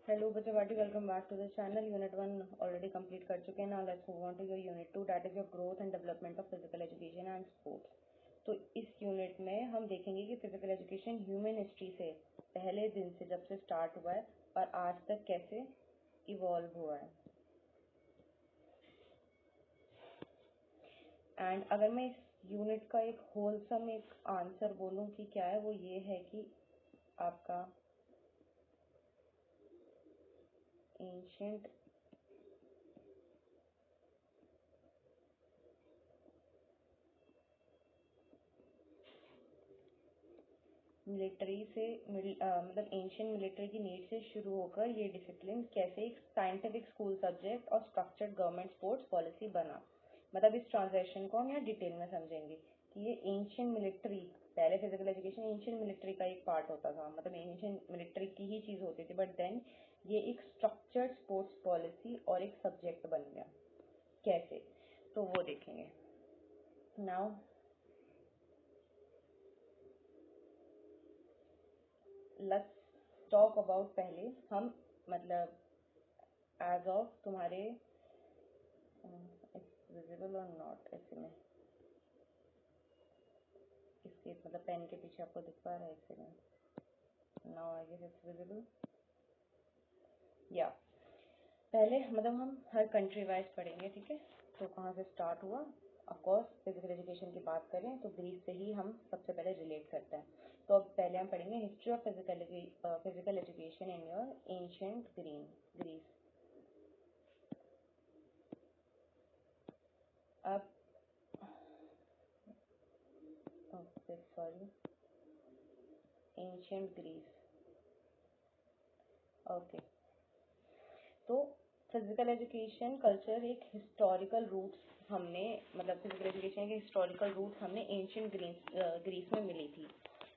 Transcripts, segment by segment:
Hello बच्चे party, welcome back to the channel. Unit 1 already complete कर चुके हैं। Now let's move on to your unit 2, that is your growth and development of physical education and sports. तो इस unit में हम देखेंगे कि फिजिकल एजुकेशन ह्यूमन हिस्ट्री से पहले दिन से जब से स्टार्ट हुआ है और आज तक कैसे इवॉल्व हुआ है। एंड अगर मैं इस यूनिट का एक होलसम एक आंसर बोलूं कि क्या है, वो ये है कि आपका एंशियंट मिलिट्री से मतलब एंशियंट मिलिट्री की नीड से शुरू होकर ये डिसिप्लिन कैसे एक साइंटिफिक स्कूल सब्जेक्ट और स्ट्रक्चर्ड गवर्नमेंट स्पोर्ट्स पॉलिसी बना। मतलब इस ट्रांजैक्शन को हम यहाँ डिटेल में समझेंगे कि ये एंशियंट मिलिट्री, पहले फिजिकल एजुकेशन एंशियंट मिलिट्री का एक पार्ट होता था, मतलब एंशियंट मिलिट्री की ही चीज होती थी, बट देन ये एक स्ट्रक्चर्ड स्पोर्ट्स पॉलिसी और एक सब्जेक्ट बन गया। कैसे, तो वो देखेंगे। नाउ लेट्स टॉक अबाउट, पहले हम मतलब एज ऑफ तुम्हारे विजिबल और नॉट, ऐसे में इसके मतलब पेन के पीछे आपको दिख पा रहा है, ऐसे में now I guess it's visible yeah. पहले मतलब हम हर कंट्री वाइज पढ़ेंगे, ठीक है। तो कहाँ से स्टार्ट हुआ, ऑफ कोर्स फिजिकल एजुकेशन की बात करें तो ग्रीस से ही हम सबसे पहले रिलेट करते हैं। तो अब पहले हम पढ़ेंगे history of physical education in your ancient Greece. अब सॉरी, एंशियंट ग्रीस, ओके। तो फिजिकल एजुकेशन कल्चर एक हिस्टोरिकल रूट्स हमने, मतलब फिजिकल एजुकेशन के हिस्टोरिकल रूट्स हमने एंशियंट ग्रीस में मिली थी।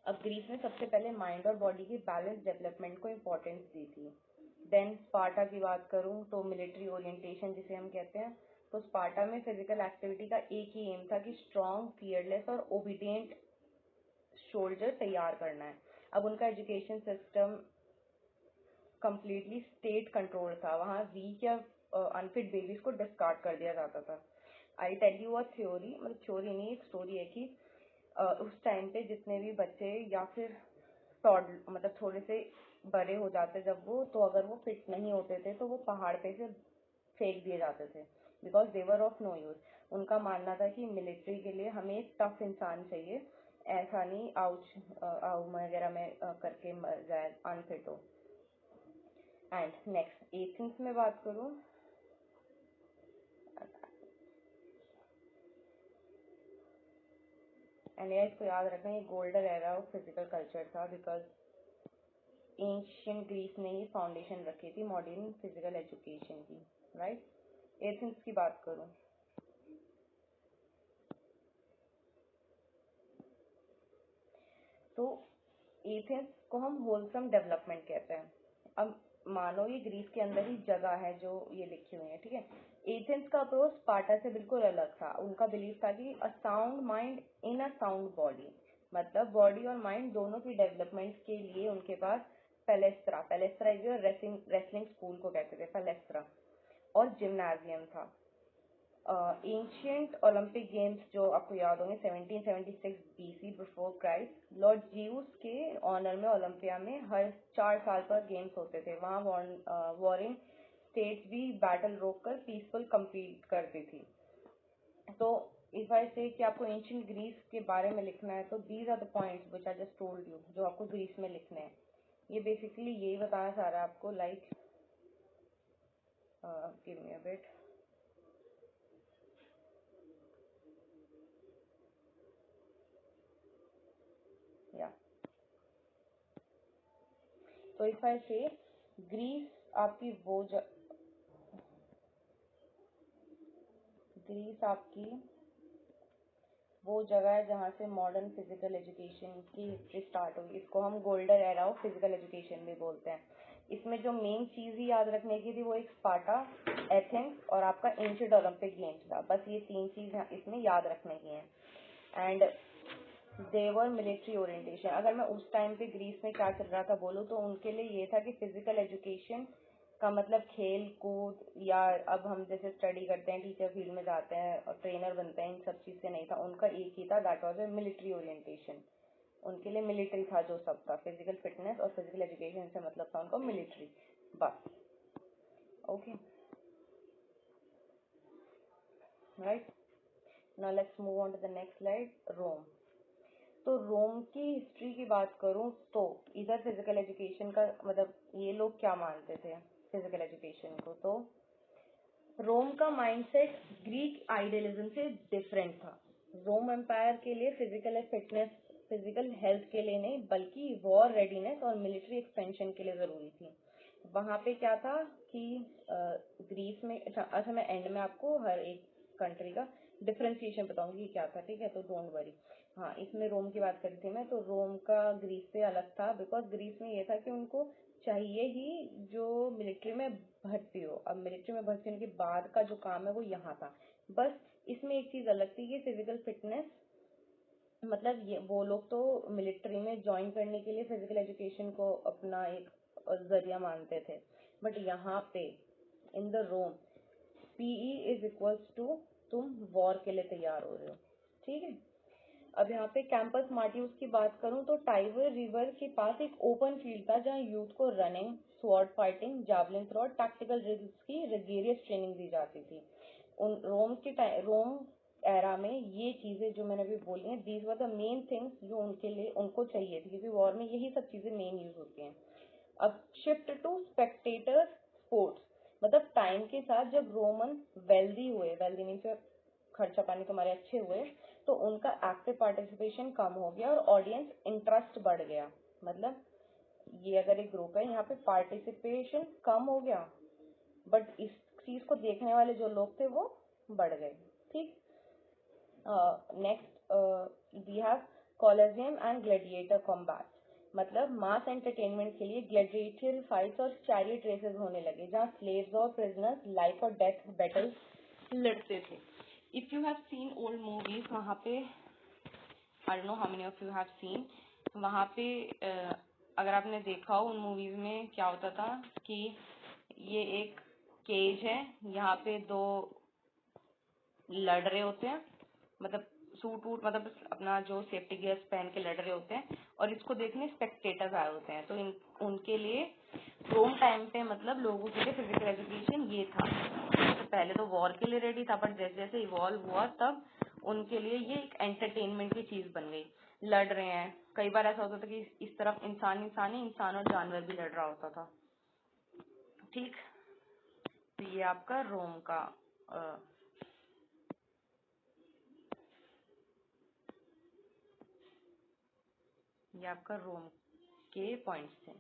अब ग्रीस में सबसे पहले माइंड और बॉडी की बैलेंस डेवलपमेंट को इम्पोर्टेंस दी थी। देन स्पार्टा की बात करूं तो मिलिट्री ओरिएंटेशन जिसे हम कहते हैं, तो स्पार्टा में फिजिकल एक्टिविटी का एक ही एम था कि स्ट्रॉन्ग, फियरलेस और ओबीडियंट सोल्जर तैयार करना है। अब उनका education system completely state control था। वहाँ वीक या अनफिट बेबीज को डिस्कार्ड कर दिया जाता था। I tell you a theory, मतलब थ्योरी नहीं, एक स्टोरी है कि उस टाइम पे जितने भी बच्चे या फिर मतलब थोड़े से बड़े हो जाते जब वो, तो अगर वो फिट नहीं होते थे तो वो पहाड़ पे से फेंक दिए जाते थे, because they were of no use. उनका मानना था कि मिलिट्री के लिए हमें एक टफ इंसान चाहिए, ऐसा नहीं आउच आउ वगैरह में करके मर जाए, अनफिट हो। एंड नेक्स्ट एथेंस में बात करूं, एंड इसको याद रखना, ये golden era of physical culture था, बिकॉज एंशियंट ग्रीस ने ही फाउंडेशन रखी थी मॉडर्न फिजिकल एजुकेशन की, राइट। एथेंस की बात करूं तो एथेंस को हम होलसम डेवलपमेंट कहते हैं। अब मानो ये ग्रीस के अंदर ही जगह है जो ये लिखी हुई है, ठीक है। एथेंस का अप्रोच स्पार्टा से बिल्कुल अलग था। उनका बिलीफ था कि a sound mind in a sound body, मतलब बॉडी और माइंड दोनों की डेवलपमेंट के लिए उनके पास पैलेस्ट्रा रेसलिंग स्कूल को कहते थे, पैलेस्ट्रा, और जिम्नाजियम था। एंशियंट ओलंपिक गेम्स जो आपको याद होंगे 1776 BC before Christ, Lord Zeus के ऑनर में ओलंपिया में हर 4 साल पर गेम्स होते थे। वहाँ वॉरिंग स्टेट्स भी बैटल रोककर पीसफुल कम्पीट करती थी। तो इफ आई से कि आपको एंशियंट ग्रीस के बारे में लिखना है, तो these are the points which I just told you, जो आपको ग्रीस में लिखने हैं। ये बेसिकली यही बताना चाह रहा है आपको, like give me a bit. या तो इफ आई से ग्रीस आपकी ग्रीस आपकी वो जगह है जहाँ से मॉडर्न फिजिकल एजुकेशन की हिस्ट्री स्टार्ट हुई। इसको हम golden era of physical education भी बोलते हैं। इसमें जो मेन चीज ही याद रखने की थी वो एक स्पार्टा, एथेंस और आपका एंशिएंट ओलंपिक गेम्स था। बस ये 3 चीज इसमें याद रखने की हैं। And they were military orientation. अगर मैं उस टाइम पे ग्रीस में क्या चल रहा था बोलूँ तो उनके लिए ये था कि फिजिकल एजुकेशन का मतलब खेल कूद, या अब हम जैसे स्टडी करते हैं, टीचर फील्ड में जाते हैं और ट्रेनर बनते हैं, इन सब चीज़ से नहीं था। उनका एक ही था, that was a military orientation. उनके लिए मिलिट्री था जो सब था, फिजिकल फिटनेस और फिजिकल एजुकेशन से मतलब था उनको मिलिट्री, बस। Okay, right. Now let's move on to the next slide, Rome. तो रोम की हिस्ट्री की बात करूं तो इधर फिजिकल एजुकेशन का मतलब ये लोग क्या मानते थे फिजिकल एजुकेशन को, तो रोम का माइंडसेट ग्रीक आइडियलिज्म से डिफरेंट था। रोम एम्पायर के लिए फिजिकल फिटनेस फिजिकल हेल्थ के लिए नहीं बल्कि वॉर रेडीनेस और मिलिट्री एक्सपेंशन के लिए जरूरी थी। वहां पे क्या था कि ग्रीस में, अच्छा मैं एंड में आपको हर एक कंट्री का डिफरेंशिएशन बताऊंगी कि क्या था, ठीक है, तो डोंट वरी। हाँ, इसमें रोम की बात कर रही थी मैं, तो रोम का ग्रीस से अलग था बिकॉज ग्रीस में ये था कि उनको चाहिए ही जो मिलिट्री में भर्ती हो। अब मिलिट्री में भर्ती होने के बाद का जो काम है वो यहाँ था, बस इसमें एक चीज अलग थी कि फिजिकल फिटनेस, मतलब ये वो लोग तो मिलिट्री में ज्वाइन करने के लिए फिजिकल एजुकेशन को अपना एक जरिया मानते थे, बट यहाँ पे in the Rome PE is equals to तुम वॉर के लिए तैयार हो रहे हो, ठीक है। अब यहाँ पे कैंपस मार्टियूस की बात करूँ तो टाइबर रिवर के पास एक ओपन फील्ड था जहाँ यूथ को running, sword fighting, javelin throw और टैक्टिकल ड्रिल्स की रिगेरियस ट्रेनिंग दी जाती थी। उन रोम एरा में ये चीजें जो मैंने अभी बोली हैं, these were the main things जो उनके लिए उनको चाहिए थी, क्योंकि वॉर में यही सब चीजें मेन यूज होती हैं। अब शिफ्ट टू स्पेक्टेटर स्पोर्ट्स, मतलब टाइम के साथ जब रोमन वेल्दी हुए, वेल्दी मीन्स खर्चा पानी तुम्हारे अच्छे हुए, तो उनका एक्टिव पार्टिसिपेशन कम हो गया और ऑडियंस इंटरेस्ट बढ़ गया। मतलब ये अगर एक ग्रुप है, यहाँ पे पार्टिसिपेशन कम हो गया बट इस चीज को देखने वाले जो लोग थे वो बढ़ गए, ठीक। Next we have Colosseum and gladiator combat, मतलब मास एंटरटेनमेंट के लिए ग्लैडिएटर फाइट्स और चैरियट रेसेस होने लगे जहाँ स्लेव्स और प्रिजनर्स लाइफ और डेथ बैटल लड़ते थे। If you have seen old movies, वहाँ पे I don't know how many of you have seen, वहाँ पे अगर आपने देखा हो उन मूवीज में क्या होता था कि ये एक केज है, यहाँ पे दो लड़ रहे होते हैं, मतलब सूट वूट, मतलब अपना जो सेफ्टी गियर्स पहन के लड़ रहे होते हैं, और इसको देखने स्पेक्टेटर्स आए होते हैं। तो उनके लिए रोम टाइम पे मतलब लोगों के लिए फिजिकल एजुकेशन ये था। तो पहले तो वॉर के लिए रेडी था, बट जैसे जैसे इवॉल्व हुआ तब उनके लिए ये एक एंटरटेनमेंट की चीज बन गई। लड़ रहे हैं, कई बार ऐसा होता था कि इस तरफ इंसान और जानवर भी लड़ रहा होता था, ठीक। तो ये आपका रोम का ये आपका रोम के पॉइंट्स थे।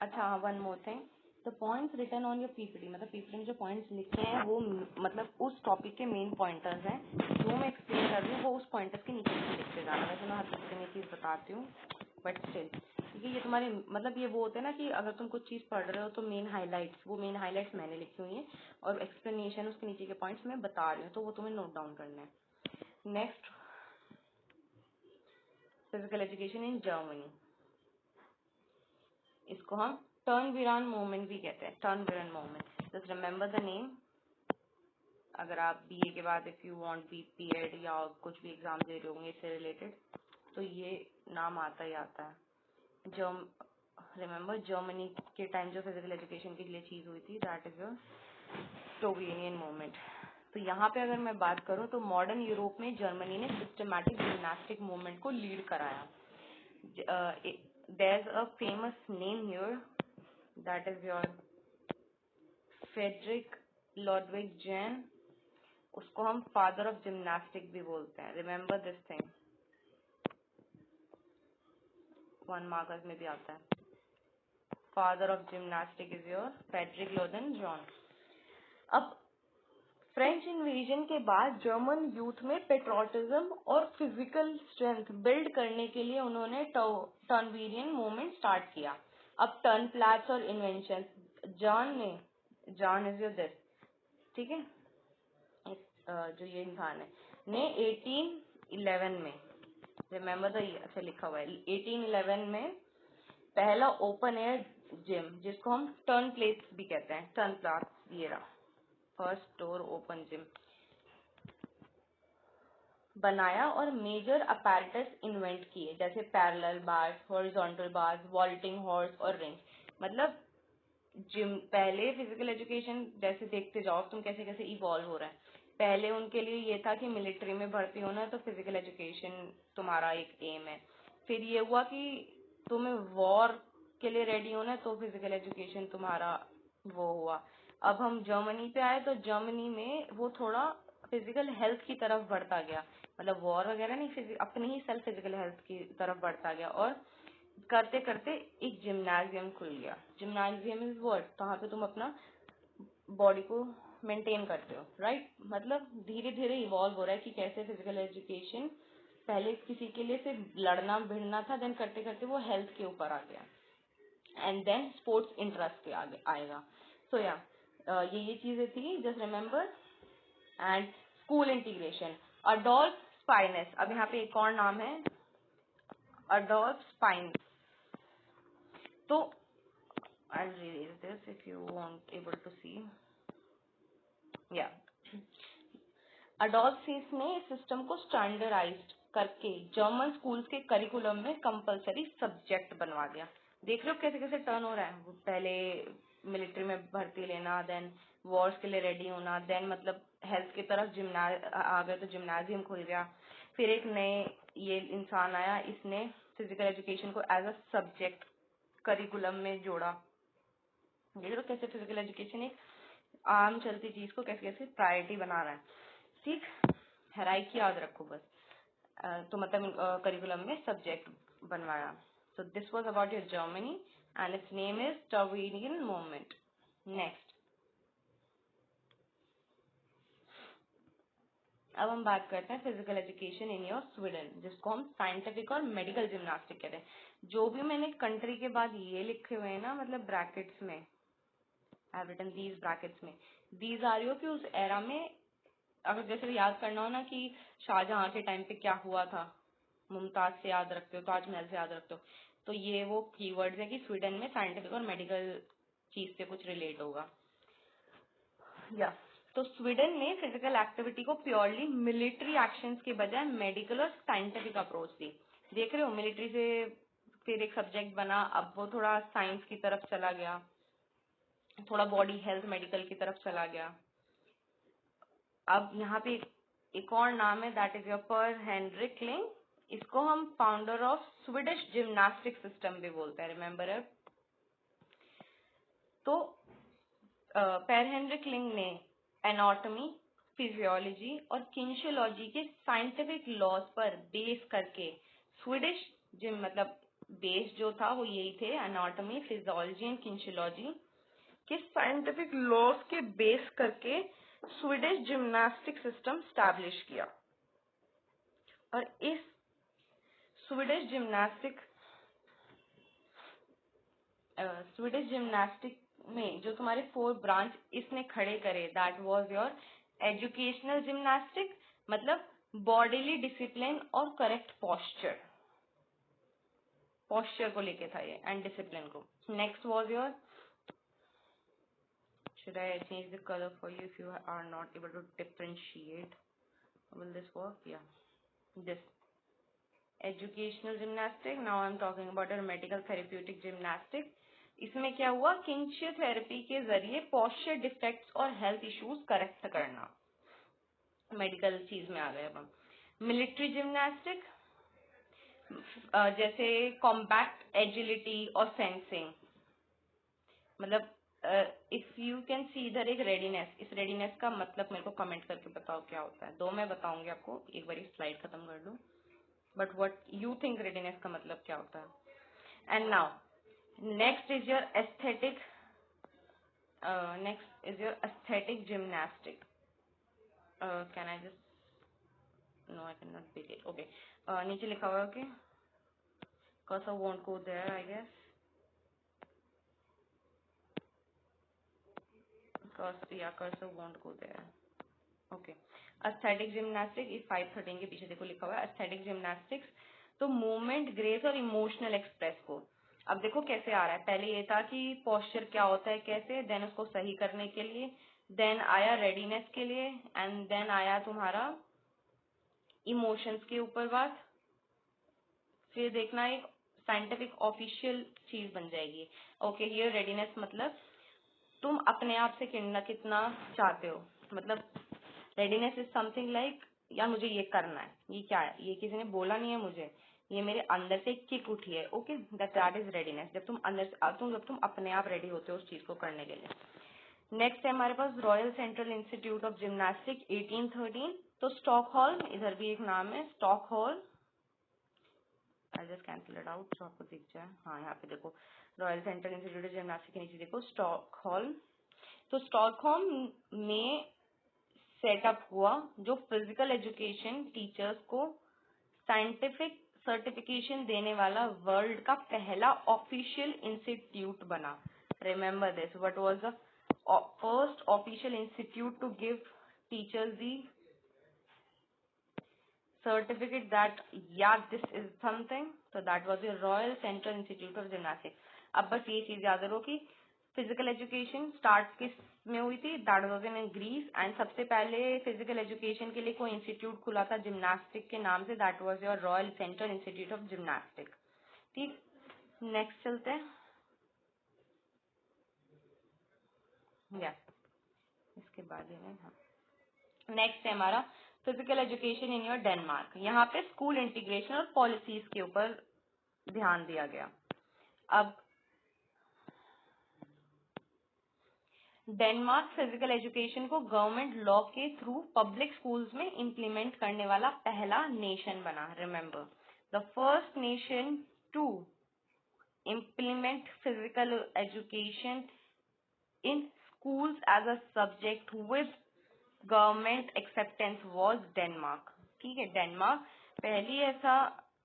अच्छा हाँ, one more thing, the points written on your PPT, मतलब पीपीटी में जो पॉइंट्स लिखे हैं वो मतलब उस टॉपिक के मेन पॉइंटर्स हैं, जो मैं एक्सप्लेन कर रही हूँ वो उस पॉइंटर्स के नीचे नीचे लिखते जाना। वैसे मैं हर किसी में चीज़ बताती हूँ बट स्टिल, क्योंकि ये तुम्हारे मतलब ये वो होते हैं ना कि अगर तुम कुछ चीज़ पढ़ रहे हो तो मेन हाईलाइट्स मैंने लिखी हुई हैं और एक्सप्लेनेशन उसके नीचे के पॉइंट्स मैं बता रही हूँ, तो वो तुम्हें नोट डाउन करना है। Next, physical education in Germany, इसको हम टर्नबिरान मूवमेंट भी कहते हैं, Turnverein movement. Just remember the name. अगर आप बीए के बाद इफ यू वांट बीएड या कुछ भी एग्जाम दे रहे होंगे इससे रिलेटेड, तो ये नाम आता ही आता है। रिमेम्बर जर्मनी के टाइम जो फिजिकल एजुकेशन के लिए चीज हुई थी, that is your Slovenian movement. तो यहाँ पे अगर मैं बात करूँ तो मॉडर्न यूरोप में जर्मनी ने सिस्टमैटिक जिम्नास्टिक मूवमेंट को लीड कराया। there's a famous name here, that is your Frederick Ludwig Jahn, उसको हम फादर ऑफ जिम्नास्टिक भी बोलते हैं। रिमेम्बर दिस थिंग, 1 मार्कर्स में भी आता है। Father of gymnastic is your Friedrich Ludwig Jahn. अब फ्रेंच इन्वेजन के बाद जर्मन यूथ में पेट्रोटिज्म और फिजिकल स्ट्रेंथ बिल्ड करने के लिए उन्होंने टर्नबिरियन मूवमेंट स्टार्ट किया। अब टर्न प्लाट्स और invention, Jahn is your this, ठीक है। जो ये इंसान है ने 1811 में, रिमेम्बर द, अच्छा लिखा हुआ है 1811 में पहला ओपन एयर जिम, जिसको हम टर्न प्लेस भी कहते हैं, टर्न प्लास, ये रहा फर्स्ट डोर ओपन जिम, बनाया और मेजर अपैरेटस इन्वेंट किए, जैसे parallel bars, horizontal bars, vaulting horse और रिंग। मतलब जिम, पहले फिजिकल एजुकेशन जैसे देखते जाओ तुम कैसे कैसे इवॉल्व हो रहा है। पहले उनके लिए ये था कि मिलिट्री में भर्ती होना तो फिजिकल एजुकेशन तुम्हारा एक एम है। फिर ये हुआ कि तुम्हें वॉर के लिए रेडी होना है तो फिजिकल एजुकेशन तुम्हारा वो हुआ। अब हम जर्मनी पे आए तो जर्मनी में वो थोड़ा फिजिकल हेल्थ की तरफ बढ़ता गया, मतलब वॉर वगैरह नहीं, अपनी ही सेल्फ फिजिकल हेल्थ की तरफ बढ़ता गया, और करते करते एक जिम्नाजियम खुल गया। जिम्नाजियम इज व्हाट, कहाँ पे तुम अपना बॉडी को मेंटेन करते हो, राइट। मतलब धीरे धीरे इवॉल्व हो रहा है कि कैसे फिजिकल एजुकेशन पहले किसी के लिए सिर्फ लड़ना भिड़ना था, देन करते करते वो हेल्थ के ऊपर आ गया, एंड देन स्पोर्ट्स इंटरेस्ट के आगे आएगा। सो या ये चीजें थी, just remember. And school integration, Adolf spinous, अब यहाँ पे एक और नाम है अडोल्फ स्पाइनस। तो I'll erase this if you want able to see. Yeah. अडोल्फिस ने इस सिस्टम को स्टैंडर्डाइज्ड करके जर्मन स्कूल्स के करिकुलम में कंपलसरी सब्जेक्ट बनवा दिया। देख रहे हो कैसे कैसे टर्न हो रहा है, पहले मिलिट्री में भर्ती लेना, देन वॉर्स के लिए रेडी होना, देन मतलब हेल्थ की तरफ आ गए तो जिम्नाजियम खुल गया। फिर एक नए ये इंसान आया, इसने फिजिकल एजुकेशन को एज अ सब्जेक्ट करिकुलम में जोड़ा। देख रहे हो कैसे फिजिकल एजुकेशन एक आम चलती चीज को कैसे कैसे प्रायोरिटी बना रहा है। ठीक, हेराइकी याद रखो बस। तो मतलब करिकुलम में सब्जेक्ट बनवाया। So this was about your Germany and its name is स्टार्वेनियन मूवमेंट। नेक्स्ट, अब हम बात करते हैं physical education in your Sweden, जिसको हम साइंटिफिक और मेडिकल जिम्नास्टिक कहते हैं। जो भी मैंने कंट्री के बाद ये लिखे हुए हैं ना, मतलब ब्रैकेट्स में, I have written these brackets में, दीज आर यू कि उस एरा में अगर जैसे याद करना हो ना कि शाहजहां के टाइम पे क्या हुआ था, मुमताज से याद रखते हो, ताजमहल से याद रखते हो, तो ये वो कीवर्ड्स है कि स्वीडन में साइंटिफिक और मेडिकल चीज से कुछ रिलेट होगा। या तो स्वीडन ने फिजिकल एक्टिविटी को प्योरली मिलिट्री एक्शंस के बजाय मेडिकल और साइंटिफिक अप्रोच दी। देख रहे हो, मिलिट्री से फिर एक सब्जेक्ट बना, अब वो थोड़ा साइंस की तरफ चला गया, थोड़ा बॉडी हेल्थ मेडिकल की तरफ चला गया। अब यहाँ पे एक और नाम है, दैट इज योर पर हेनरिक लिंग। इसको हम founder of Swedish gymnastic system भी बोलते हैं, रिमेम्बर है। तो पर हेनरिक लिंग ने एनाटॉमी, फिजियोलॉजी और किन्शियोलॉजी के साइंटिफिक लॉज पर बेस करके स्वीडिश जिम, मतलब बेस जो था वो यही थे, एनाटॉमी, फिजियोलॉजी एंड किन्शियोलॉजी के साइंटिफिक लॉज के बेस करके स्वीडिश जिम्नास्टिक सिस्टम स्टैब्लिश किया। और इस स्वीडिश जिम्नास्टिक में जो तुम्हारे 4 ब्रांच इसने खड़े करे, that was your educational gymnastic, मतलब बॉडीली डिसिप्लिन और करेक्ट पोस्चर को लेके था ये, एंड डिसिप्लिन को। Next was your, should I change the color for you if you are not able to differentiate? Will this work? Yeah, this educational gymnastic. Now I'm talking about your medical therapeutic gymnastic. इसमें क्या हुआ, किन्शियोथेरेपी के जरिए posture defects और health issues correct करना, medical चीज में आ गए अब हम। मिलिट्री जिम्नास्टिक, जैसे कॉम्बैक्ट, एजिलिटी और फेंसिंग, मतलब इफ यू कैन सी इधर एक रेडीनेस, इस रेडीनेस का मतलब मेरे को कमेंट करके बताओ क्या होता है। 2 मैं बताऊंगी आपको, एक बार स्लाइड खत्म कर दूं, but what you think readiness का मतलब क्या होता है। And now next is your aesthetic, gymnastic. Can I just, no I can not pick it, okay. नीचे लिखा हुआ है कि cursor won't go there, I guess, because yeah, cursor won't go there. Okay, aesthetic gymnastic इस 513 के पीछे देखो लिखा हुआ है एस्थेटिक जिम्नास्टिक्स। तो मूवमेंट, ग्रेस और इमोशनल एक्सप्रेस को, अब देखो कैसे आ रहा है। पहले ये था कि पोस्चर क्या होता है कैसे, देन उसको सही करने के लिए, देन आया रेडीनेस के लिए, एंड देन आया तुम्हारा इमोशंस के ऊपर बात। फिर देखना एक साइंटिफिक ऑफिशियल चीज बन जाएगी। ओके, हियर रेडीनेस मतलब तुम अपने आप से कितना चाहते हो, मतलब रेडीनेस इज समथिंग लाइक यार मुझे ये करना है, ये क्या है, ये किसी ने बोला नहीं है मुझे, ये मेरे अंदर से एक किक उठी है। ओके, दैट इज रेडीनेस, जब तुम अंदर से जब तुम अपने आप रेडी होते हो उस चीज को करने के लिए। नेक्स्ट है हमारे पास royal central institute of gymnastic 1813। तो स्टॉकहोल्म, इधर भी एक नाम है Stockholm, I just cancel it out तो आपको दिख जाए। हाँ यहाँ पे देखो royal central institute of gymnastic के नीचे देखो स्टॉकहोल्म। तो स्टॉकहोल्म में सेटअप हुआ जो फिजिकल एजुकेशन टीचर्स को साइंटिफिक सर्टिफिकेशन देने वाला वर्ल्ड का पहला ऑफिशियल इंस्टीट्यूट बना। Remember this, what was the first official institute to give teachers the certificate that yeah this is something, so that was the Royal Central Institute of Gymnastics। अब बस ये चीज याद रखो कि फिजिकल एजुकेशन स्टार्ट किस में हुई थी, that was in Greece, and सबसे पहले फिजिकल एजुकेशन के लिए कोई इंस्टीट्यूट खुला था जिम्नास्टिक के नाम से, that was your royal central institute of gymnastic. ठीक, नेक्स्ट चलते हैं। या इसके बाद नेक्स्ट है हमारा physical education in your Denmark. यहाँ पे स्कूल इंटीग्रेशन और पॉलिसीज के ऊपर ध्यान दिया गया। अब डेनमार्क फिजिकल एजुकेशन को गवर्नमेंट लॉ के थ्रू पब्लिक स्कूल्स में इम्प्लीमेंट करने वाला पहला नेशन बना। Remember, the first nation to implement physical education in schools as a subject with government acceptance was Denmark. ठीक है, डेनमार्क पहली ऐसा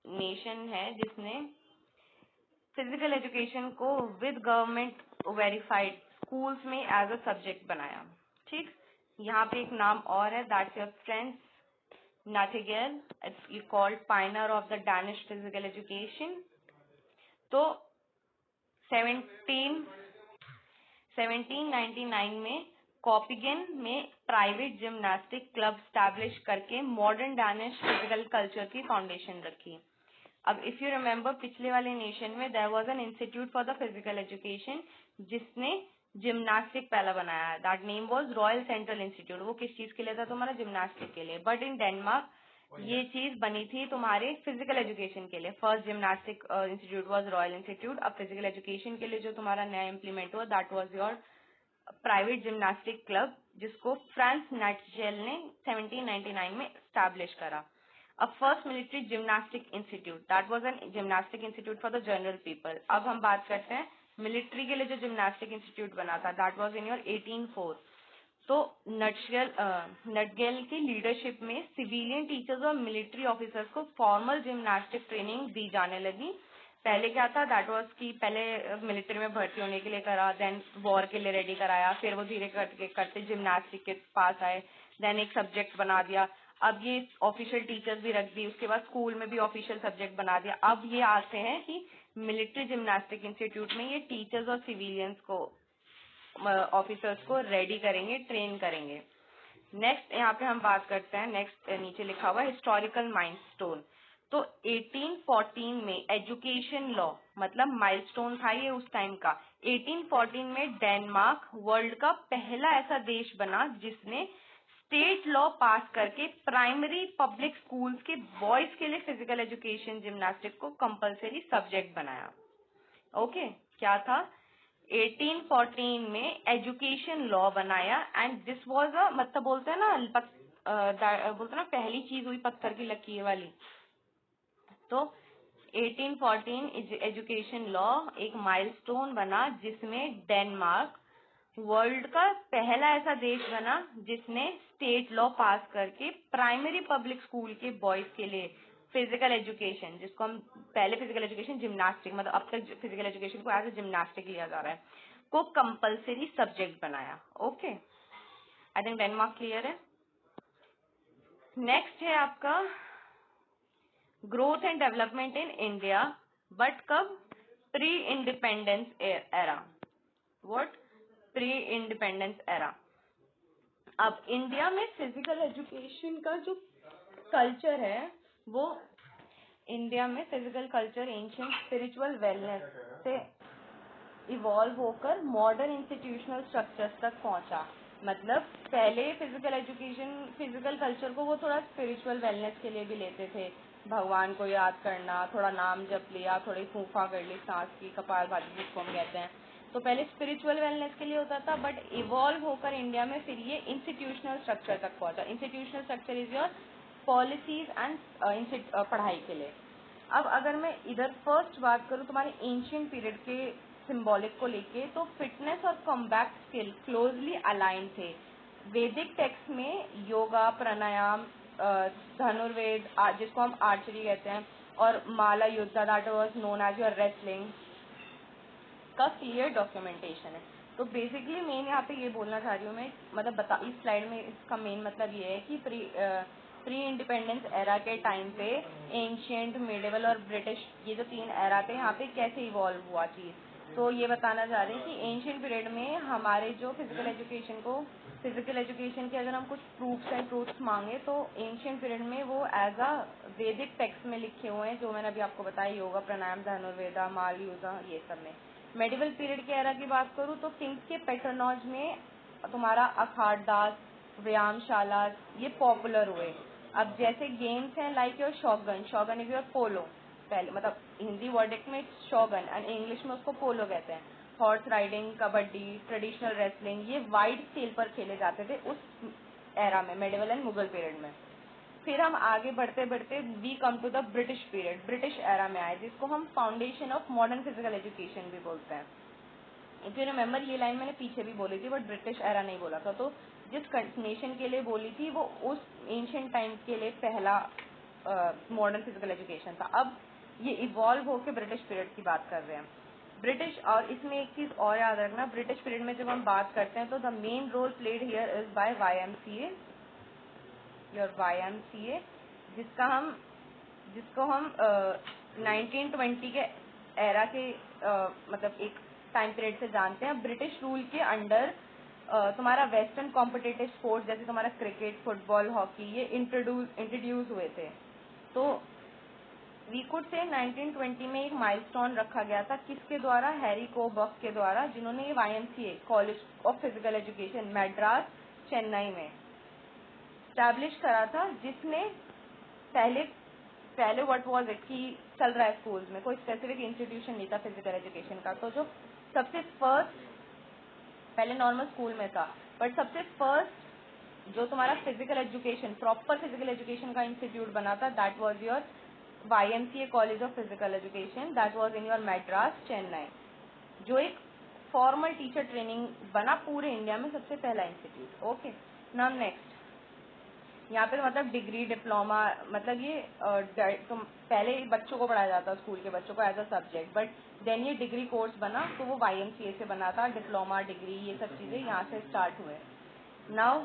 नेशन है जिसने फिजिकल एजुकेशन को विद गवर्नमेंट वेरीफाइड स्कूल्स में एज अ सब्जेक्ट बनाया। ठीक, यहाँ पे एक नाम और है, that's your friends नाटिगेल, it's called pioneer of the Danish physical education. तो 1799 में कॉपिगन में प्राइवेट जिम्नास्टिक क्लब स्टैब्लिश करके मॉडर्न डैनिश फिजिकल कल्चर की फाउंडेशन रखी। अब इफ यू रिमेम्बर पिछले वाले नेशन में there was an institute for the physical education जिसने जिम्नास्टिक पहला बनाया, that name was royal central institute. वो किस चीज के लिए था, तुम्हारा जिम्नास्टिक के लिए। बट इन डेनमार्क ये चीज बनी थी तुम्हारे फिजिकल एजुकेशन के लिए। First gymnastic institute was royal institute. अब फिजिकल एजुकेशन के लिए जो तुम्हारा नया इम्प्लीमेंट हुआ that was your private gymnastic club, जिसको फ्रांस नाइटिंगेल ने 1799 में स्टैब्लिश करा। अब first military gymnastic institute, that was an gymnastic institute for the general people. अब हम बात करते हैं मिलिट्री के लिए जो जिम्नास्टिक इंस्टीट्यूट बना था, दैट वाज इन योर 1804। तो नटगेल की लीडरशिप में सिविलियन टीचर्स और मिलिट्री ऑफिसर्स को फॉर्मल जिम्नास्टिक ट्रेनिंग दी जाने लगी। पहले क्या था, दैट वाज कि पहले मिलिट्री में भर्ती होने के लिए करा, देन वॉर के लिए रेडी कराया, फिर वो धीरे करते जिम्नास्टिक के पास आए, देन एक सब्जेक्ट बना दिया। अब ये ऑफिशियल टीचर्स भी रख दी, उसके बाद स्कूल में भी ऑफिशियल सब्जेक्ट बना दिया। अब ये आते हैं कि मिलिट्री जिम्नास्टिक इंस्टीट्यूट में ये टीचर्स और सिविलियंस को ऑफिसर्स को रेडी करेंगे, ट्रेन करेंगे। नेक्स्ट यहाँ पे हम बात करते हैं, नेक्स्ट नीचे लिखा हुआ हिस्टोरिकल माइलस्टोन। तो 1814 में एजुकेशन लॉ, मतलब माइलस्टोन था ये उस टाइम का। 1814 में डेनमार्क वर्ल्ड का पहला ऐसा देश बना जिसने स्टेट लॉ पास करके प्राइमरी पब्लिक स्कूल्स के बॉयज के लिए फिजिकल एजुकेशन जिम्नास्टिक को कंपलसरी सब्जेक्ट बनाया। ओके, क्या था, 1814 में एजुकेशन लॉ बनाया, एंड दिस वाज अ, मतलब बोलते हैं ना बोलते हैं ना पहली चीज हुई पत्थर की लकीर वाली। तो 1814 एजुकेशन लॉ एक माइलस्टोन बना जिसमें डेनमार्क वर्ल्ड का पहला ऐसा देश बना जिसने स्टेट लॉ पास करके प्राइमरी पब्लिक स्कूल के बॉयज के लिए फिजिकल एजुकेशन, जिसको हम पहले फिजिकल एजुकेशन जिम्नास्टिक, मतलब अब तक फिजिकल एजुकेशन को एज ए जिम्नास्टिक लिया जा रहा है, को कंपलसरी सब्जेक्ट बनाया। Okay, I think Denmark clear है। नेक्स्ट है आपका growth and development in India, but कब? Pre independence era. What? Pre independence era. अब इंडिया में फिजिकल एजुकेशन का जो कल्चर है वो, इंडिया में physical culture ancient spiritual wellness से इवॉल्व होकर मॉडर्न इंस्टीट्यूशनल स्ट्रक्चर्स तक पहुंचा। मतलब पहले फिजिकल एजुकेशन, फिजिकल कल्चर को वो थोड़ा स्पिरिचुअल वेलनेस के लिए भी लेते थे, भगवान को याद करना, थोड़ा नाम जप लिया, थोड़ी फूफा कर ली सांस की, कपालभाति जिसको हम कहते हैं, तो पहले स्पिरिचुअल वेलनेस के लिए होता था, बट इवॉल्व होकर इंडिया में फिर ये इंस्टीट्यूशनल स्ट्रक्चर तक पहुंचा। Institutional structure is your policies and पढ़ाई के लिए। अब अगर मैं इधर फर्स्ट बात करूं तुम्हारे एंशियंट पीरियड के सिंबॉलिक को लेके, तो फिटनेस और कॉम्बैट स्किल क्लोजली अलाइन थे। वैदिक टेक्स्ट में योगा, प्राणायाम, धनुर्वेद जिसको हम आर्चरी कहते हैं, और माला युद्ध that was known as your wrestling का क्लियर डॉक्यूमेंटेशन है। तो बेसिकली मेन यहाँ पे ये बोलना चाह रही हूँ मैं, मतलब इस स्लाइड में इसका मेन मतलब ये है कि प्री इंडिपेंडेंस एरा के टाइम पे एंशियंट, मिडिवल और ब्रिटिश, ये जो तीन एरा थे, यहाँ पे कैसे इवॉल्व हुआ चीज़। तो ये बताना चाह रहे हैं कि एंशियंट पीरियड में हमारे जो फिजिकल एजुकेशन के अगर हम कुछ प्रूफ्स एंड ट्रूथ्स मांगे तो एंशियंट पीरियड में वो एज अ वैदिक टेक्स्ट में लिखे हुए हैं, जो मैंने अभी आपको बताया, योगा, प्राणायाम, धनुर्वेदा, माल युद्ध, ये सब में। मेडिवल पीरियड के एरा की बात करूँ तो किंग्स के पैटर्नॉज में तुम्हारा अखाड़दास, व्यायामशाला, ये पॉपुलर हुए। अब जैसे गेम्स हैं लाइक योर शॉगन, शॉगन इज योर पोलो, पहले मतलब हिंदी वर्डिक में शॉगन एंड इंग्लिश में उसको पोलो कहते हैं। Horse riding, kabaddi, traditional wrestling, ये वाइड स्केल पर खेले जाते थे उस एरा में, मेडिवल एंड मुगल पीरियड में। फिर हम आगे बढ़ते बढ़ते we come to the British period, British era में आए, जिसको हम foundation of modern physical education भी बोलते हैं। इफ यू रिमेम्बर, ये लाइन मैंने पीछे भी बोली थी, बट ब्रिटिश एरा नहीं बोला था। तो जिस नेशन के लिए बोली थी वो उस एंशिएंट टाइम के लिए पहला मॉडर्न फिजिकल एजुकेशन था। अब ये इवॉल्व होकर ब्रिटिश पीरियड की बात कर रहे हैं। ब्रिटिश, और इसमें एक चीज और याद रखना, ब्रिटिश पीरियड में जब हम बात करते हैं तो the main role played here is by YMCA, your YMCA, जिसको हम 1920 के एरा के मतलब एक टाइम पीरियड से जानते हैं। ब्रिटिश रूल के अंडर तुम्हारा वेस्टर्न कॉम्पिटिटिव स्पोर्ट्स जैसे तुम्हारा क्रिकेट, फुटबॉल, हॉकी, ये इंट्रोड्यूस हुए थे। तो वी कुड से 1920 में एक माइलस्टोन रखा गया था, किसके द्वारा? हैरी कोबर्ग के द्वारा, जिन्होंने ये YMCA, college of physical education, Madras, Chennai में स्टैब्लिश करा था, जिसने पहले व्हाट वाज इट कि चल रहा है स्कूल्स में, कोई स्पेसिफिक इंस्टीट्यूशन नहीं था फिजिकल एजुकेशन का। तो जो सबसे फर्स्ट, पहले नॉर्मल स्कूल में था, बट सबसे फर्स्ट जो तुम्हारा physical education, proper physical education का इंस्टीट्यूट बना था, that was your YMCA college of physical education, that was in your Madras, Chennai, जो एक फॉर्मल टीचर ट्रेनिंग बना पूरे इंडिया में, सबसे पहला इंस्टीट्यूट। ओके, नाउ नेक्स्ट, यहाँ पे मतलब डिग्री, डिप्लोमा, मतलब ये पहले बच्चों को पढ़ाया जाता स्कूल के बच्चों को as a subject, but then ये डिग्री कोर्स बना, तो वो YMCA से बना था। डिप्लोमा, डिग्री, ये सब चीज़ें यहाँ से स्टार्ट हुए। नाउ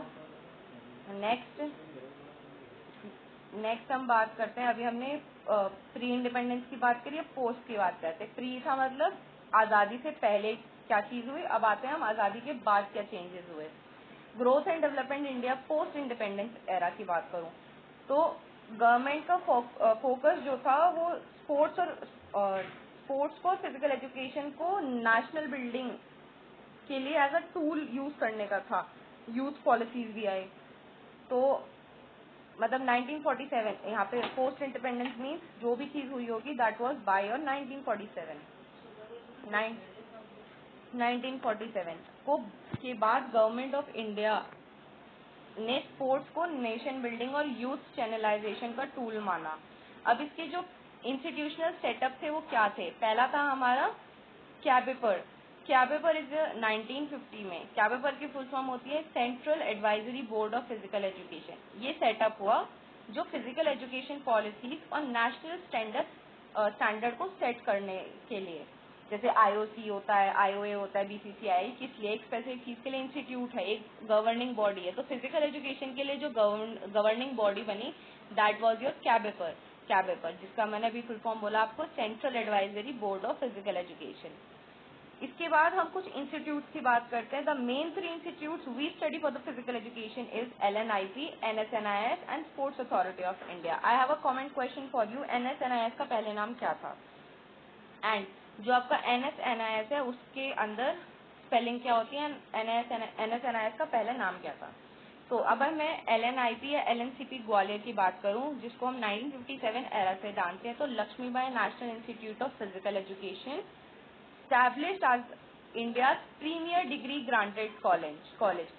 नेक्स्ट हम बात करते हैं, अभी हमने प्री इंडिपेंडेंस की बात करी, पोस्ट की बात करते हैं। प्री था मतलब आज़ादी से पहले क्या चीज़ हुई, अब आते हैं हम आज़ादी के बाद क्या चेंजेस हुए। Growth and development India post independence era की बात करूं तो गवर्नमेंट का फोकस जो था वो स्पोर्ट्स को, फिजिकल एजुकेशन को नेशनल बिल्डिंग के लिए एज अ टूल यूज करने का था। यूथ पॉलिसीज भी आए। तो मतलब 1947 यहाँ पे पोस्ट इंडिपेंडेंस मीन्स जो भी चीज हुई होगी दैट वाज बाय और 1947 को के बाद गवर्नमेंट ऑफ इंडिया ने स्पोर्ट्स को नेशन बिल्डिंग और यूथ चैनलाइजेशन का टूल माना। अब इसके जो इंस्टीट्यूशनल सेटअप थे वो क्या थे? पहला था हमारा कैबिपर। कैबिपर इज 1950 में, कैबिपर की फुल फॉर्म होती है central advisory board of physical education. ये सेटअप हुआ जो फिजिकल एजुकेशन पॉलिसीज और नेशनल स्टैंडर्ड को सेट करने के लिए। जैसे आईओसी होता है, आईओए होता है, बीसीसीआई, किस लिए? एक स्पेसिफिक चीज के लिए इंस्टीट्यूट है, एक गवर्निंग बॉडी है। तो फिजिकल एजुकेशन के लिए जो गवर्निंग बॉडी बनी, दैट वाज योर कैबेपर, जिसका मैंने अभी फुल फॉर्म बोला आपको, central advisory board of physical education. इसके बाद हम कुछ इंस्टीट्यूट्स की बात करते हैं। The main 3 institutes we study for the physical education is LNIP, NSNIS and sports authority of India. I have a comment question for you, NSNIS का पहले नाम क्या था? एंड जो आपका NSNIS है उसके अंदर स्पेलिंग क्या होती है? NSNIS का पहला नाम क्या था? तो अब मैं LNIP या LNCP ग्वालियर की बात करूं, जिसको हम 1957 एरा से जानते हैं, तो Lakshmibai national institute of physical education, established as India's premier degree granted college।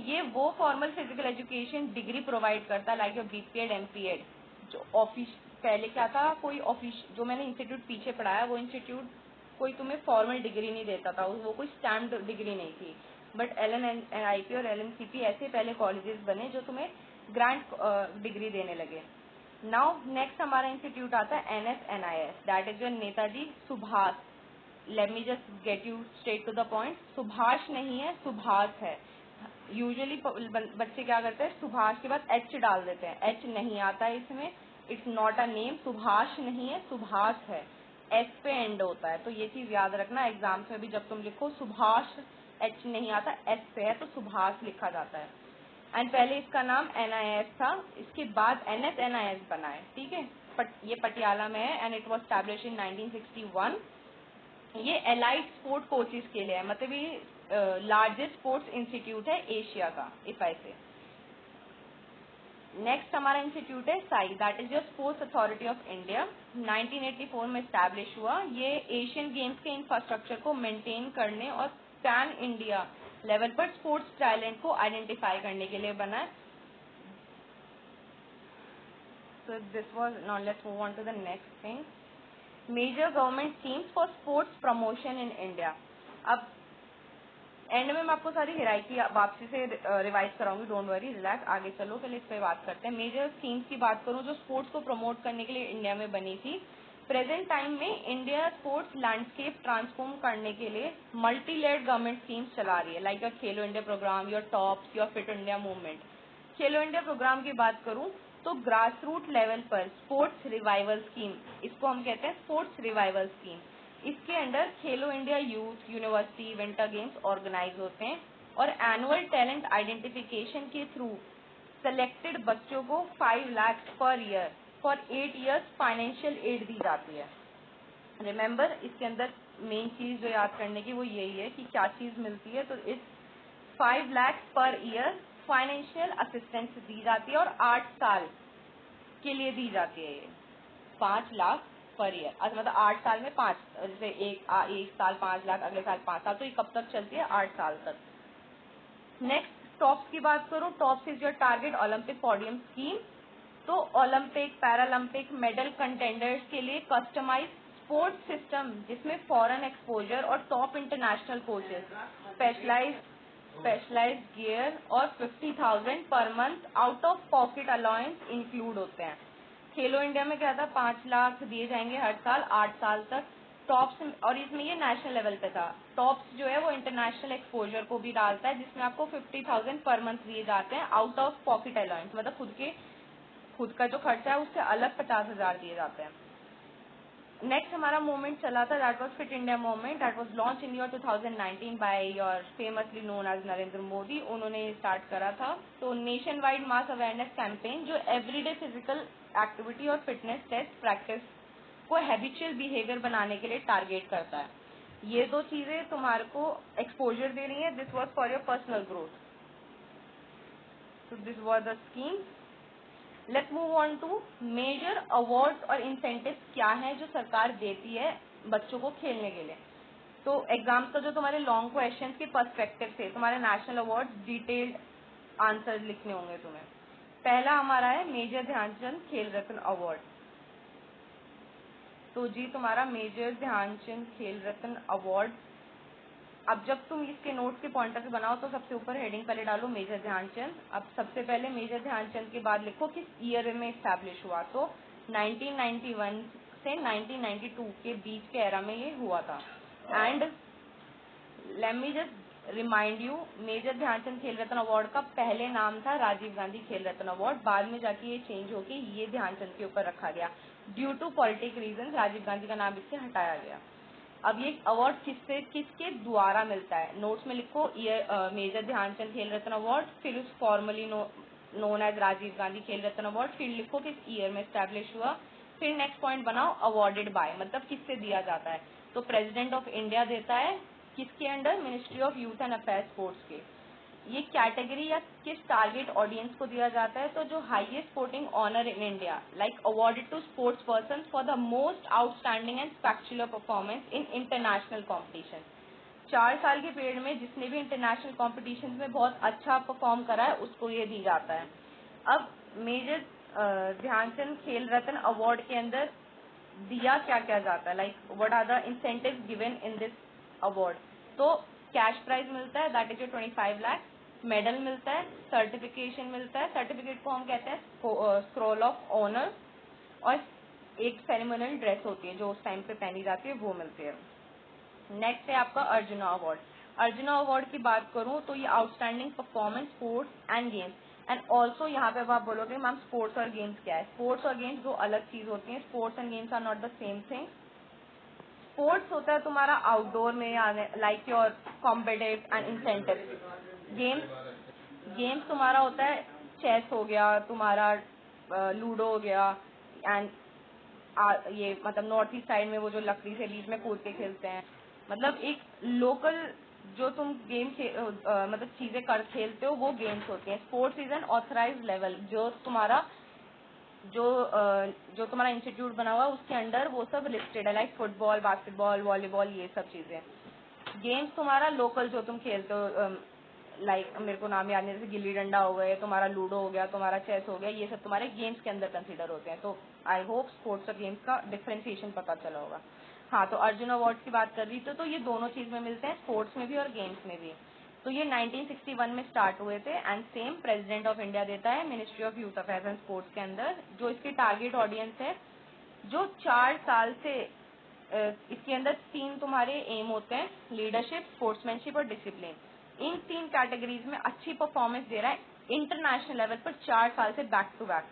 ये वो formal physical education degree provide करता है, लाइक योर BPEd, MPEd। जो ऑफिस पहले क्या था, कोई ऑफिस जो मैंने इंस्टीट्यूट पीछे पढ़ाया वो इंस्टीट्यूट कोई तुम्हें फॉर्मल डिग्री नहीं देता था, वो कोई स्टैम्प्ड डिग्री नहीं थी। बट LNIP और LNCP ऐसे पहले कॉलेजेस बने जो तुम्हें ग्रांट डिग्री देने लगे। नाउ नेक्स्ट हमारा इंस्टीट्यूट आता है NSNIS, that is your Netaji Subhash. Let me just get you straight to the point, Subhash नहीं है, सुभाष है। यूजुअली बच्चे क्या करते हैं, सुभाष के बाद H डाल देते हैं, H नहीं आता है इसमें, it's not a name, Subhash नहीं है, सुभाष है, S पे एंड होता है। तो ये चीज याद रखना, एग्जाम्स में भी जब तुम लिखो सुभाष, H नहीं आता, S पे है तो सुभाष लिखा जाता है। एंड पहले इसका नाम NIS था, इसके बाद NSNIS बना है, ठीक है। ये पटियाला में है and it was establish in 1961। ये एलाइट स्पोर्ट कोचेस के लिए है, मतलब ये लार्जेस्ट स्पोर्ट्स इंस्टीट्यूट है एशिया का, इफ आई से। नेक्स्ट हमारा इंस्टीट्यूट है SAI, that is your sports authority of India. 1984 में स्टैब्लिश हुआ। ये एशियन गेम्स के इंफ्रास्ट्रक्चर को मेंटेन करने और पैन इंडिया लेवल पर स्पोर्ट्स टैलेंट को आइडेंटिफाई करने के लिए बना है। So this was, now let's move on to the next thing, major government schemes for sports promotion in India. अब एंड में मैं आपको सारी हिरार्की वापसी से रिवाइज कराऊंगी, डोंट वरी, रिलैक्स, आगे चलो, पहले इस पे बात करते हैं। मेजर स्कीम्स की बात करूं जो स्पोर्ट्स को प्रमोट करने के लिए इंडिया में बनी थी। प्रेजेंट टाइम में इंडिया स्पोर्ट्स लैंडस्केप ट्रांसफॉर्म करने के लिए मल्टी लेड गवर्नमेंट स्कीम्स चला रही है, like your Khelo India programme, your TOPS, your fit India movement. Khelo India programme की बात करूं तो ग्रास रूट लेवल पर स्पोर्ट्स रिवाइवल स्कीम, इसको हम कहते हैं स्पोर्ट्स रिवाइवल स्कीम। इसके under Khelo India youth, university, winter games organise होते हैं और एनुअल टैलेंट आइडेंटिफिकेशन के थ्रू सेलेक्टेड बच्चों को 5 lakh per year for 8 years financial aid दी जाती है। रिमेंबर, इसके अंदर मेन चीज जो याद करने की वो यही है कि क्या चीज मिलती है, तो इस 5 lakh per year financial assistance दी जाती है और 8 साल के लिए दी जाती है। ये 5 लाख पर ईयर, मतलब 8 साल में 5, जैसे एक साल 5 लाख, अगले साल 5 साल, तो ये कब तक चलती है? 8 साल तक। नेक्स्ट टॉप्स की बात करूं, TOPS is your target Olympic podium scheme. तो ओलंपिक, पैरालंपिक मेडल कंटेंडर्स के लिए कस्टमाइज स्पोर्ट्स सिस्टम जिसमें फॉरेन एक्सपोजर और top international coaches, specialized gear और 50,000 per month out of pocket allowance include होते हैं। खेलो इंडिया में क्या था, 5 लाख दिए जाएंगे हर साल 8 साल तक। टॉप्स, और इसमें ये नेशनल लेवल पे था। टॉप्स जो है वो इंटरनेशनल एक्सपोजर को भी डालता है, जिसमें आपको 50,000 पर मंथ दिए जाते हैं आउट ऑफ पॉकेट अलाउंस, मतलब खुद का जो खर्चा है उससे अलग 50,000 दिए जाते हैं। नेक्स्ट हमारा मूवमेंट चला था, that was fit India movement, that was launched in year 2019 by your famously known as Narendra Modi. उन्होंने स्टार्ट करा था। तो nation wide mass awareness campaign जो एवरीडे फिजिकल एक्टिविटी और फिटनेस टेस्ट प्रैक्टिस को हैबिचुअल बिहेवियर बनाने के लिए टारगेट करता है। ये दो चीजें तुम्हारे को एक्सपोजर दे रही है, this was for your personal growth. तो this was the scheme. Let's move on to major awards और इंसेंटिव्स क्या हैं जो सरकार देती है बच्चों को खेलने के लिए। तो एग्जाम्स का जो तुम्हारे लॉन्ग क्वेश्चंस के पर्सपेक्टिव से तुम्हारे नेशनल अवार्ड्स डिटेल्ड आंसर लिखने होंगे तुम्हें। पहला हमारा है मेजर ध्यानचंद खेल रत्न अवार्ड। तो जी तुम्हारा मेजर ध्यानचंद खेल रत्न अवार्ड, अब जब तुम इसके नोट्स के पॉइंटर पे बनाओ तो सबसे ऊपर हेडिंग पहले डालो मेजर ध्यानचंद। अब सबसे पहले मेजर ध्यानचंद के बाद लिखो किस ईयर में स्टैब्लिश हुआ। तो 1991 से 1992 के बीच के एरा में ये हुआ था। And let me just remind you, major Dhyanchand Khel Ratna award का पहले नाम था राजीव गांधी खेल रत्न अवार्ड, बाद में जाके ये चेंज होके ये ध्यानचंद के ऊपर रखा गया। Due to politic reason Rajiv Gandhi का नाम इससे हटाया गया। अब ये अवार्ड किसके द्वारा मिलता है, नोट्स में लिखो मेजर ध्यानचंद खेल रत्न अवार्ड, फिर उस formally known as Rajiv Gandhi Khel Ratna award, फिर लिखो किस ईयर में स्टैब्लिश हुआ, फिर नेक्स्ट पॉइंट बनाओ अवॉर्डेड बाय, मतलब किससे दिया जाता है। तो प्रेसिडेंट ऑफ इंडिया देता है, किसके under, ministry of youth and affairs sports के। ये कैटेगरी या किस टारगेट ऑडियंस को दिया जाता है, तो जो highest sporting honour in India, like awarded to sports person for the most outstanding and spectacular performance in international competition. 4 साल के पीरियड में जिसने भी इंटरनेशनल कॉम्पिटिशन में बहुत अच्छा परफॉर्म करा है उसको ये दी जाता है। अब मेजर ध्यानचंद खेल रत्न अवार्ड के अंदर दिया क्या क्या जाता है, like what are the incentives given in this award. तो कैश प्राइज मिलता है, दैट इज 25 लाख, मेडल मिलता है, सर्टिफिकेशन मिलता है, सर्टिफिकेट को हम कहते हैं स्क्रॉल ऑफ ऑनर, और एक सेरेमोनियल ड्रेस होती है जो उस टाइम पे पहनी जाती है, वो मिलती है। नेक्स्ट है आपका अर्जुना अवार्ड। अर्जुना अवार्ड की बात करूं तो ये outstanding performance sports and games, and also यहाँ पे आप बोलोगे मैम स्पोर्ट्स और गेम्स क्या है। स्पोर्ट्स और गेम्स दो अलग चीज होती हैं, sports and games are not the same thing. Sports होता है तुम्हारा आउटडोर में आने, like your competitive and incentive. Games तुम्हारा होता है चेस हो गया तुम्हारा, लूडो हो गया, एंड ये मतलब नॉर्थ ईस्ट साइड में वो जो लकड़ी से बीच में कूद के खेलते हैं, मतलब एक लोकल जो तुम गेम मतलब चीजें कर खेलते हो वो गेम्स होती हैं। Sports is an authorised level, जो तुम्हारा जो तुम्हारा इंस्टीट्यूट बना हुआ है उसके अंडर वो सब लिस्टेड है, लाइक फुटबॉल, बास्केटबॉल, वॉलीबॉल, ये सब चीजें। गेम्स तुम्हारा लोकल जो तुम खेलते हो, लाइक मेरे को नाम याद नहीं, जैसे गिल्ली डंडा हो गए, तुम्हारा लूडो हो गया, तुम्हारा चेस हो गया, ये सब तुम्हारे गेम्स के अंदर कंसीडर होते हैं। तो आई होप स्पोर्ट्स और गेम्स का डिफरेंशिएशन पता चला होगा। हाँ, तो अर्जुन अवार्ड की बात कर रही थी, तो ये दोनों चीज में मिलते हैं, स्पोर्ट्स में भी और गेम्स में भी। तो ये 1961 में स्टार्ट हुए थे, and same president of India देता है ministry of youth affairs and sports के अंदर। जो इसकी टारगेट ऑडियंस है, जो 4 साल से इसके अंदर 3 तुम्हारे एम होते हैं, लीडरशिप, स्पोर्ट्समैनशिप और डिसिप्लिन। इन 3 कैटेगरीज में अच्छी परफॉर्मेंस दे रहा है इंटरनेशनल लेवल पर 4 साल से बैक टू बैक,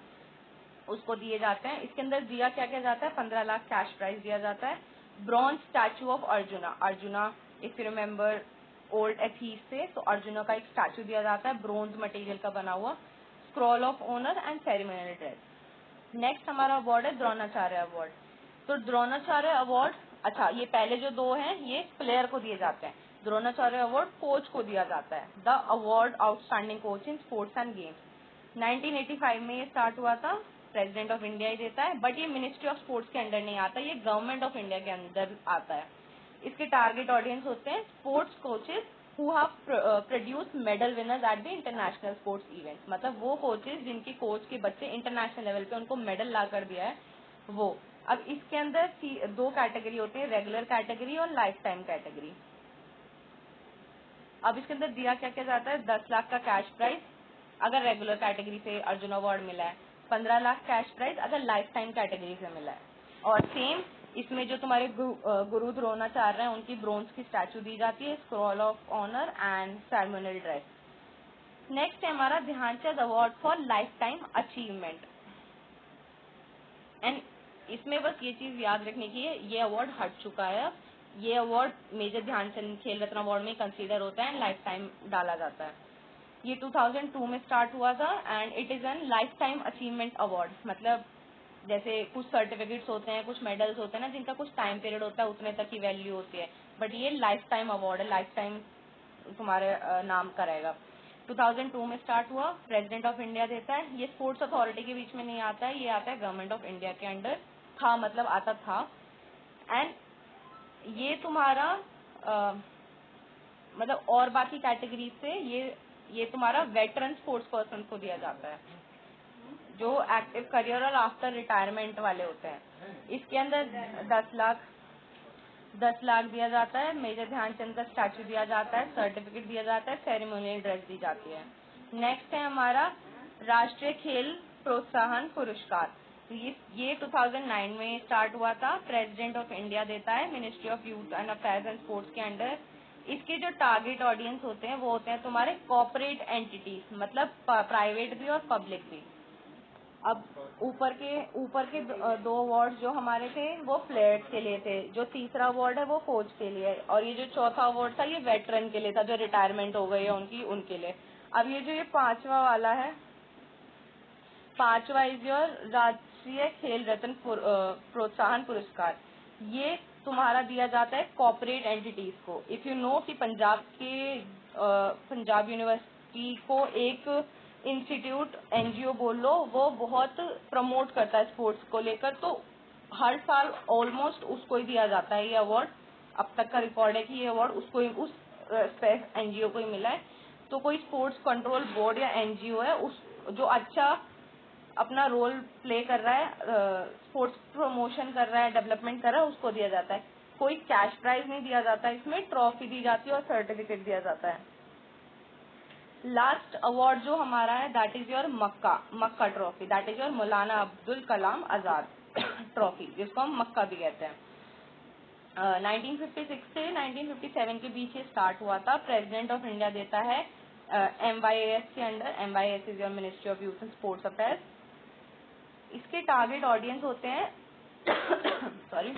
उसको दिए जाते हैं। इसके अंदर दिया क्या क्या जाता है, 15 लाख कैश प्राइज दिया जाता है। Bronze statue of Arjuna, Arjuna if you remember old एथीस से, तो अर्जुना का एक स्टैचू दिया जाता है ब्रोंज मटेरियल का बना हुआ, scroll of honour and ceremonial dress. Next हमारा अवार्ड है द्रोणाचार्य अवार्ड। तो द्रोणाचार्य अवार्ड, अच्छा ये पहले जो 2 हैं ये प्लेयर को दिए जाते हैं, द्रोणाचार्य अवार्ड कोच को दिया जाता है, the award outstanding coach in sports and games. 1985 में ये स्टार्ट हुआ था, प्रेसिडेंट ऑफ इंडिया ही देता है, बट ये मिनिस्ट्री ऑफ स्पोर्ट्स के अंडर नहीं आता, ये गवर्नमेंट ऑफ इंडिया के अंदर आता है। इसके टारगेट ऑडियंस होते हैं sports coaches who have produce medal winners at the international sports events, मतलब वो कोचेस जिनकी कोच के बच्चे इंटरनेशनल लेवल पे उनको मेडल ला कर दिया है वो। अब इसके अंदर 2 कैटेगरी होते हैं, रेगुलर कैटेगरी और लाइफ टाइम कैटेगरी। अब इसके अंदर दिया क्या क्या जाता है, 10 लाख का कैश प्राइज अगर रेगुलर कैटेगरी से अर्जुन अवार्ड मिला है, 15 लाख कैश प्राइज अगर लाइफ टाइम कैटेगरी से मिला है, और सेम इसमें जो तुम्हारे गुरु द्रोणाचार्य हैं उनकी ब्रोंज की स्टैचू दी जाती है, scroll of honour and ceremonial dress. Next है हमारा Dhyanchand award for lifetime achievement, and इसमें बस ये चीज याद रखने की है, ये अवार्ड हट चुका है, ये award major Dhyanchand Khel Ratna award में कंसीडर होता है, लाइफ टाइम डाला जाता है। ये 2002 में स्टार्ट हुआ था, and it is an life time achievement award, मतलब जैसे कुछ सर्टिफिकेट्स होते हैं, कुछ मेडल्स होते हैं ना जिनका कुछ टाइम पीरियड होता है, उतने तक की वैल्यू होती है, बट ये लाइफ टाइम अवार्ड है, लाइफ टाइम तुम्हारे नाम का रहेगा। 2002 में स्टार्ट हुआ, प्रेसिडेंट ऑफ इंडिया देता है, ये स्पोर्ट्स अथॉरिटी के बीच में नहीं आता है, ये आता है गवर्नमेंट ऑफ इंडिया के अंडर, था मतलब आता था। एंड ये तुम्हारा मतलब और बाकी कैटेगरी से ये तुम्हारा वेटरन स्पोर्ट्स पर्सन को दिया जाता है, जो एक्टिव करियर और आफ्टर रिटायरमेंट वाले होते हैं। इसके अंदर 10 लाख दिया जाता है, मेजर ध्यानचंद का स्टैचू दिया जाता है, सर्टिफिकेट दिया जाता है, सेरेमोनियल ड्रेस दी जाती है। नेक्स्ट है हमारा राष्ट्रीय खेल प्रोत्साहन पुरस्कार। तो ये 2009 में स्टार्ट हुआ था। प्रेसिडेंट ऑफ इंडिया देता है, ministry of youth and affairs and sports के अंडर। इसके जो टारगेट ऑडियंस होते हैं वो होते हैं तुम्हारे कॉर्पोरेट एंटिटीज, मतलब प्राइवेट भी और पब्लिक भी। अब ऊपर के दो अवार्ड जो हमारे थे वो प्लेयर्स के लिए थे, जो तीसरा अवार्ड है वो कोच के लिए, और ये जो चौथा अवार्ड था ये वेटरन के लिए था, जो रिटायरमेंट हो गई है उनके लिए। अब ये जो ये पांचवा वाला है, पांचवा इज योर राष्ट्रीय खेल रत्न प्रोत्साहन पुरस्कार। ये तुम्हारा दिया जाता है कॉर्पोरेट एंटिटीज को। इफ यू नो कि पंजाब यूनिवर्सिटी को एक इंस्टीट्यूट एनजीओ बोल लो, वो बहुत प्रमोट करता है स्पोर्ट्स को लेकर, तो हर साल ऑलमोस्ट उसको ही दिया जाता है ये अवार्ड। अब तक का रिकॉर्ड है कि ये अवार्ड उसको ही, उस एनजीओ को ही मिला है। तो कोई स्पोर्ट्स कंट्रोल बोर्ड या एनजीओ है उस जो अच्छा अपना रोल प्ले कर रहा है, स्पोर्ट्स प्रमोशन कर रहा है, डेवलपमेंट कर रहा है, उसको दिया जाता है। कोई कैश प्राइज नहीं दिया जाता, इसमें ट्रॉफी दी जाती है और सर्टिफिकेट दिया जाता है। लास्ट अवार्ड जो हमारा है that is your Mecca trophy, that is your Maulana Abdul Kalam Azad trophy, जिसको हम मक्का भी कहते हैं। 1956 से 1957 के बीच ये स्टार्ट हुआ था। प्रेसिडेंट ऑफ इंडिया देता है MYAS के under. MYAS is your ministry of youth and sports affairs. इसके टारगेट ऑडियंस होते हैं सॉरी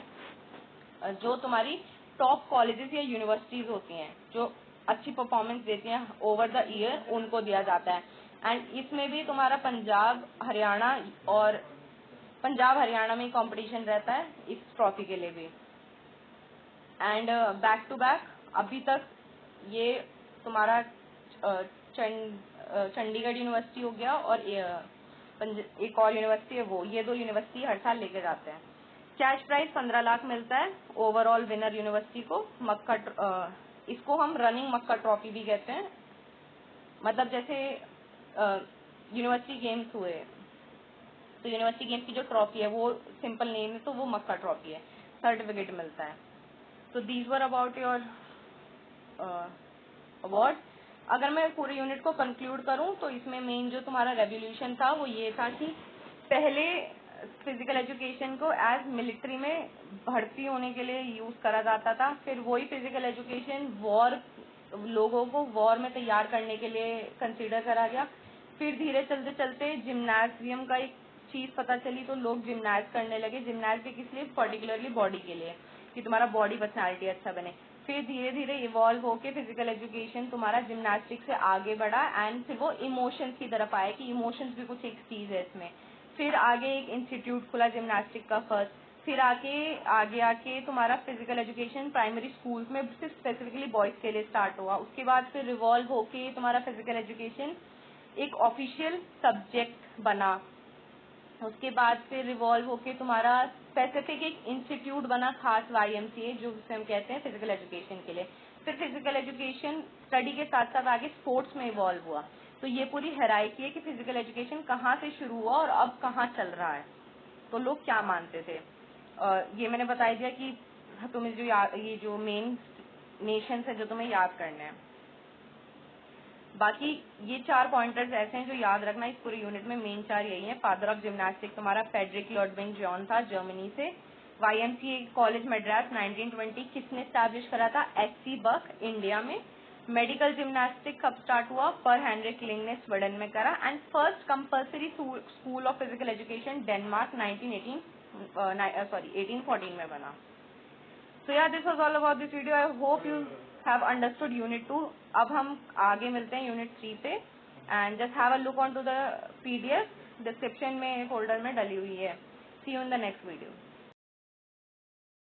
जो तुम्हारी टॉप कॉलेजेस या यूनिवर्सिटीज होती हैं जो अच्छी परफॉर्मेंस देती हैं ओवर द ईयर, उनको दिया जाता है। एंड इसमें भी तुम्हारा पंजाब हरियाणा में कंपटीशन रहता है इस ट्रॉफी के लिए भी। एंड बैक टू बैक अभी तक ये तुम्हारा चंडीगढ़ यूनिवर्सिटी हो गया और एक और यूनिवर्सिटी है वो, ये दो यूनिवर्सिटी हर साल लेके जाते हैं। कैश प्राइज 15 लाख मिलता है ओवरऑल विनर यूनिवर्सिटी को। इसको हम रनिंग मक्का ट्रॉफी भी कहते हैं। मतलब जैसे यूनिवर्सिटी गेम्स हुए तो यूनिवर्सिटी गेम्स की जो ट्रॉफी है वो सिंपल नेम है, तो वो मक्का ट्रॉफी है, सर्टिफिकेट मिलता है। तो these were about your award. अगर मैं पूरे यूनिट को कंक्लूड करूं तो इसमें मेन जो तुम्हारा रेवोल्यूशन था वो ये था कि पहले फिजिकल एजुकेशन को एज मिलिट्री में भर्ती होने के लिए यूज करा जाता था। फिर वही फिजिकल एजुकेशन लोगों को वॉर में तैयार करने के लिए कंसीडर करा गया। फिर धीरे चलते चलते जिम्नाजियम का एक चीज पता चली तो लोग जिम्नाज करने लगे। जिम्नाज भी किस लिए? पर्टिकुलरली बॉडी के लिए, कि तुम्हारा बॉडी पर्सनालिटी अच्छा बने। फिर धीरे धीरे इवॉल्व होके फिजिकल एजुकेशन तुम्हारा जिम्नास्टिक से आगे बढ़ा एंड फिर वो इमोशंस की तरफ आया कि इमोशंस भी कुछ एक चीज है इसमें। फिर आगे एक इंस्टीट्यूट खुला जिम्नास्टिक का फर्स्ट। फिर आगे आके तुम्हारा फिजिकल एजुकेशन प्राइमरी स्कूल्स में सिर्फ स्पेसिफिकली बॉयज के लिए स्टार्ट हुआ। उसके बाद फिर रिवॉल्व होके तुम्हारा फिजिकल एजुकेशन एक ऑफिशियल सब्जेक्ट बना। उसके बाद फिर रिवॉल्व होके तुम्हारा स्पेसिफिक एक इंस्टीट्यूट बना खास YMCA, जो जिसे हम कहते हैं फिजिकल एजुकेशन के लिए। फिर फिजिकल एजुकेशन स्टडी के साथ साथ आगे स्पोर्ट्स में इवॉल्व हुआ। तो ये पूरी हायरार्की है कि फिजिकल एजुकेशन कहाँ से शुरू हुआ और अब कहाँ चल रहा है, तो लोग क्या मानते थे। ये मैंने बता दिया कि तुम्हें ये जो मेन नेशंस है जो तुम्हें याद करने हैं। बाकी ये 4 पॉइंटर्स ऐसे हैं जो याद रखना इस पूरे यूनिट में। मेन 4 यही है। फादर ऑफ जिम्नास्टिक तुम्हारा फेडरिक लॉडविन जॉन था, जर्मनी से। YMCA कॉलेज मद्रास 1920 किसने स्टैब्लिश करा था? SC बक, इंडिया में। मेडिकल जिम्नास्टिक कब स्टार्ट हुआ? पर हेनरिक लिंग ने स्वीडन में करा। And first compulsory school of physical education Denmark 1814 में बना। So yeah, this was all about this video. I hope you have understood unit 2. अब हम आगे मिलते हैं unit 3 पे, and just have a look onto the PDF, description में folder में डली हुई है। See you in the next video.